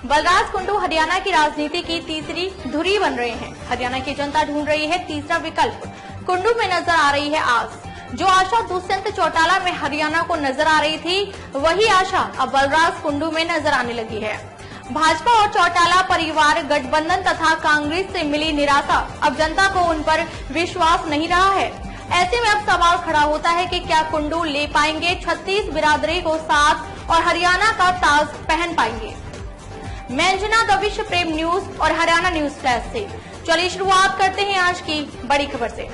बलराज कुंडू हरियाणा की राजनीति की तीसरी धुरी बन रहे हैं। हरियाणा की जनता ढूंढ रही है तीसरा विकल्प। कुंडू में नजर आ रही है आस। जो आशा दुष्यंत चौटाला में हरियाणा को नजर आ रही थी, वही आशा अब बलराज कुंडू में नजर आने लगी है। भाजपा और चौटाला परिवार गठबंधन तथा कांग्रेस से मिली निराशा अब जनता को उन पर विश्वास नहीं रहा है। ऐसे में अब सवाल खड़ा होता है कि क्या कुंडू ले पाएंगे 36 बिरादरी को साथ और हरियाणा का ताज पहन पाएंगे। मैं अंजना द विश्व प्रेम न्यूज और हरियाणा न्यूज फ्लैश से चलिए शुरुआत करते हैं आज की बड़ी खबर से।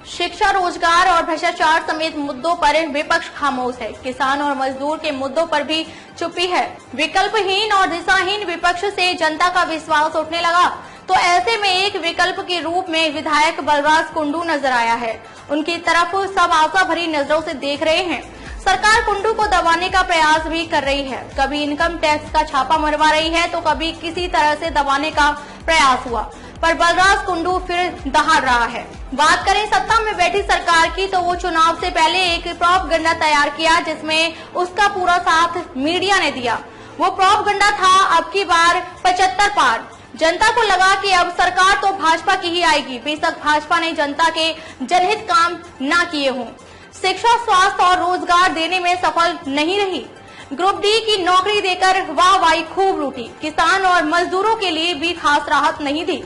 शिक्षा, रोजगार और भ्रष्टाचार समेत मुद्दों पर विपक्ष खामोश है। किसान और मजदूर के मुद्दों पर भी चुप्पी है। विकल्पहीन और दिशाहीन विपक्ष से जनता का विश्वास उठने लगा, तो ऐसे में एक विकल्प के रूप में विधायक बलराज कुंडू नजर आया है। उनकी तरफ सब आशा भरी नजरों से देख रहे हैं। सरकार कुंडू को दबाने का प्रयास भी कर रही है। कभी इनकम टैक्स का छापा मरवा रही है, तो कभी किसी तरह से दबाने का प्रयास हुआ, पर बलराज कुंडू फिर दहाड़ रहा है। बात करें सत्ता में बैठी सरकार की, तो वो चुनाव से पहले एक प्रोपगंडा तैयार किया, जिसमें उसका पूरा साथ मीडिया ने दिया। वो प्रोपगंडा था अब की बार 75 पार। जनता को लगा कि अब सरकार तो भाजपा की ही आएगी, बेशक भाजपा ने जनता के जनहित काम ना किए हों। शिक्षा, स्वास्थ्य और रोजगार देने में सफल नहीं रही। ग्रुप डी की नौकरी देकर वाहवाही खूब लूटी। किसान और मजदूरों के लिए भी खास राहत नहीं दी।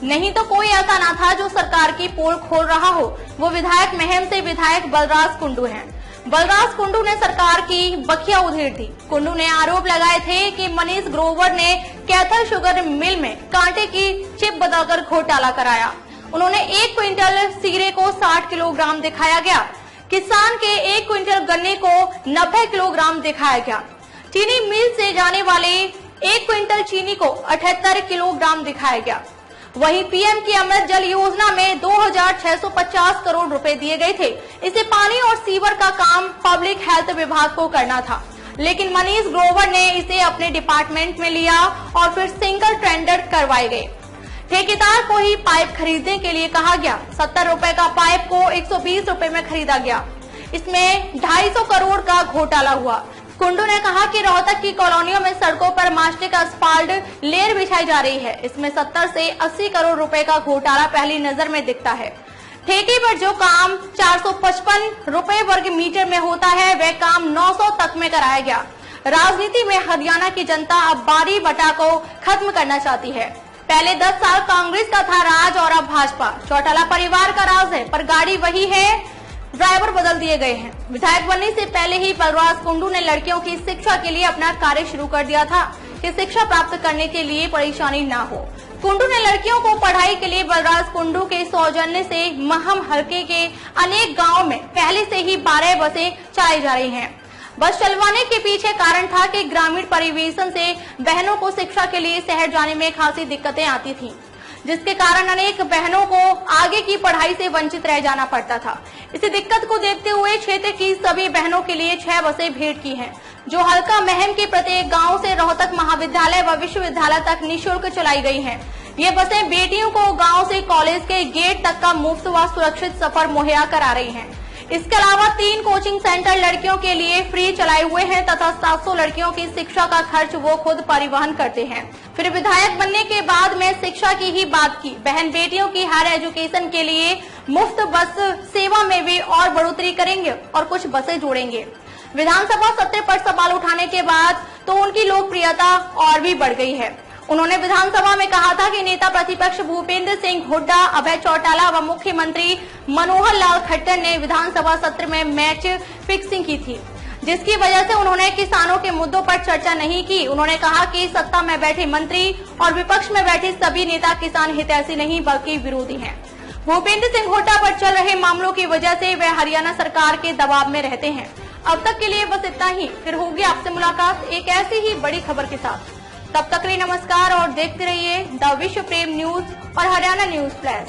नहीं तो कोई ऐसा ना था जो सरकार की पोल खोल रहा हो। वो विधायक महम से विधायक बलराज कुंडू हैं। बलराज कुंडू ने सरकार की बखिया उधेड़ दी। कुंडू ने आरोप लगाए थे कि मनीष ग्रोवर ने कैथल शुगर मिल में कांटे की चिप बदलकर घोटाला कराया। उन्होंने 1 क्विंटल सीरे को 60 किलोग्राम दिखाया गया। किसान के 1 क्विंटल गन्ने को 90 किलोग्राम दिखाया गया। चीनी मिल से जाने वाले 1 क्विंटल चीनी को 78 किलोग्राम दिखाया गया। वहीं पीएम की अमृत जल योजना में 2650 करोड़ रुपए दिए गए थे। इसे पानी और सीवर का काम पब्लिक हेल्थ विभाग को करना था, लेकिन मनीष ग्रोवर ने इसे अपने डिपार्टमेंट में लिया और फिर सिंगल टेंडर करवाए गए। ठेकेदार को ही पाइप खरीदने के लिए कहा गया। 70 रुपए का पाइप को 120 रुपए में खरीदा गया। इसमें 250 करोड़ का घोटाला हुआ। कुंडू ने कहा कि रोहतक की कॉलोनियों में सड़कों पर मास्टिक asphalt लेयर बिछाई जा रही है। इसमें 70 से 80 करोड़ रुपए का घोटाला पहली नजर में दिखता है। ठेके पर जो काम 455 रुपए वर्ग मीटर में होता है, वह काम 900 तक में कराया गया। राजनीति में हरियाणा की जनता अब बारी बटा को खत्म करना चाहती है। पहले 10 साल कांग्रेस का था राज और अब भाजपा चौटाला परिवार का राज है, पर गाड़ी वही है, ड्राइवर बदल दिए गए हैं। विधायक बनने से पहले ही बलराज कुंडू ने लड़कियों की शिक्षा के लिए अपना कार्य शुरू कर दिया था कि शिक्षा प्राप्त करने के लिए परेशानी ना हो। कुंडू ने लड़कियों को पढ़ाई के लिए बलराज कुंडू के सौजन्य से महम हलके के अनेक गाँव में पहले से ही 12 बसें चलाई जा रही है। बस चलवाने के पीछे कारण था कि ग्रामीण परिवेशन से बहनों को शिक्षा के लिए शहर जाने में खासी दिक्कतें आती थीं, जिसके कारण अनेक बहनों को आगे की पढ़ाई से वंचित रह जाना पड़ता था। इसी दिक्कत को देखते हुए क्षेत्र की सभी बहनों के लिए 6 बसें भेंट की हैं, जो हल्का महम के प्रत्येक गांव से रोहतक महाविद्यालय व विश्वविद्यालय तक निःशुल्क चलाई गई हैं। ये बसें बेटियों को गांव से कॉलेज के गेट तक का मुफ्त व सुरक्षित सफर मुहैया करा रही हैं। इसके अलावा 3 कोचिंग सेंटर लड़कियों के लिए फ्री चलाए हुए हैं तथा 700 लड़कियों की शिक्षा का खर्च वो खुद परिवहन करते हैं। फिर विधायक बनने के बाद में शिक्षा की ही बात की। बहन बेटियों की हायर एजुकेशन के लिए मुफ्त बस सेवा में भी और बढ़ोतरी करेंगे और कुछ बसें जोड़ेंगे। विधानसभा सत्र पर सवाल उठाने के बाद तो उनकी लोकप्रियता और भी बढ़ गई है। उन्होंने विधानसभा में कहा था कि नेता प्रतिपक्ष भूपेंद्र सिंह हुड्डा, अभय चौटाला व मुख्यमंत्री मनोहर लाल खट्टर ने विधानसभा सत्र में मैच फिक्सिंग की थी, जिसकी वजह से उन्होंने किसानों के मुद्दों पर चर्चा नहीं की। उन्होंने कहा कि सत्ता में बैठे मंत्री और विपक्ष में बैठे सभी नेता किसान हितैषी नहीं बल्कि विरोधी हैं। भूपेंद्र सिंह हुड्डा पर चल रहे मामलों की वजह से वे हरियाणा सरकार के दबाव में रहते हैं। अब तक के लिए बस इतना ही। फिर होगी आपसे मुलाकात एक ऐसी ही बड़ी खबर के साथ। तब तक के लिए नमस्कार और देखते रहिए द विश्व प्रेम न्यूज और हरियाणा न्यूज फ्लैश।